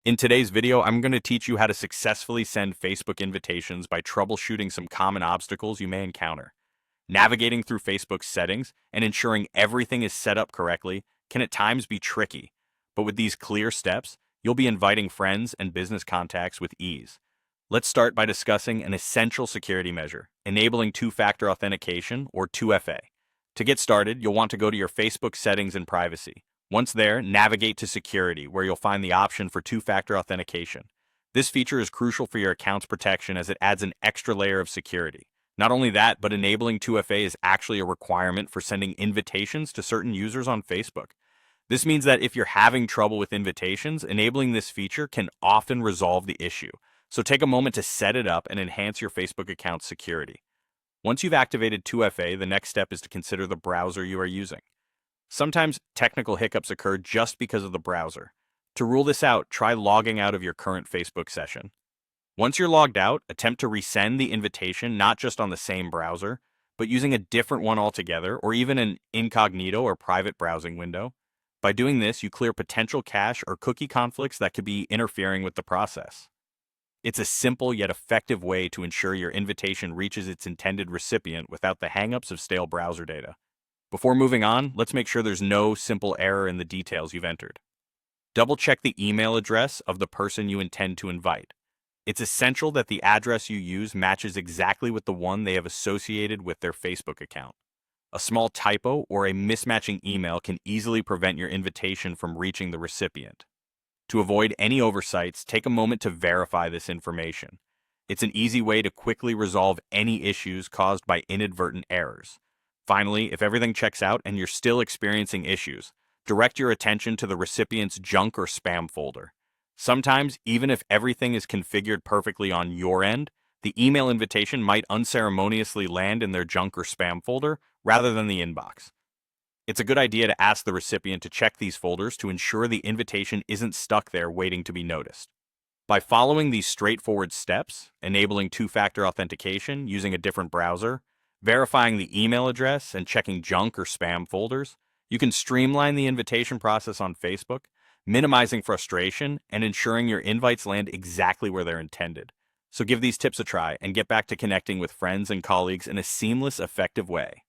In today's video, I'm going to teach you how to successfully send Facebook invitations by troubleshooting some common obstacles you may encounter. Navigating through Facebook's settings and ensuring everything is set up correctly can at times be tricky, but with these clear steps, you'll be inviting friends and business contacts with ease. Let's start by discussing an essential security measure, enabling two-factor authentication or 2FA. To get started, you'll want to go to your Facebook settings and privacy. Once there, navigate to Security, where you'll find the option for two-factor authentication. This feature is crucial for your account's protection as it adds an extra layer of security. Not only that, but enabling 2FA is actually a requirement for sending invitations to certain users on Facebook. This means that if you're having trouble with invitations, enabling this feature can often resolve the issue. So take a moment to set it up and enhance your Facebook account's security. Once you've activated 2FA, the next step is to consider the browser you are using. Sometimes technical hiccups occur just because of the browser. To rule this out, try logging out of your current Facebook session. Once you're logged out, attempt to resend the invitation not just on the same browser, but using a different one altogether, or even an incognito or private browsing window. By doing this, you clear potential cache or cookie conflicts that could be interfering with the process. It's a simple yet effective way to ensure your invitation reaches its intended recipient without the hangups of stale browser data. Before moving on, let's make sure there's no simple error in the details you've entered. Double-check the email address of the person you intend to invite. It's essential that the address you use matches exactly with the one they have associated with their Facebook account. A small typo or a mismatching email can easily prevent your invitation from reaching the recipient. To avoid any oversights, take a moment to verify this information. It's an easy way to quickly resolve any issues caused by inadvertent errors. Finally, if everything checks out and you're still experiencing issues, direct your attention to the recipient's junk or spam folder. Sometimes, even if everything is configured perfectly on your end, the email invitation might unceremoniously land in their junk or spam folder rather than the inbox. It's a good idea to ask the recipient to check these folders to ensure the invitation isn't stuck there waiting to be noticed. By following these straightforward steps, enabling two-factor authentication using a different browser, verifying the email address, and checking junk or spam folders, you can streamline the invitation process on Facebook, minimizing frustration and ensuring your invites land exactly where they're intended. So give these tips a try and get back to connecting with friends and colleagues in a seamless, effective way.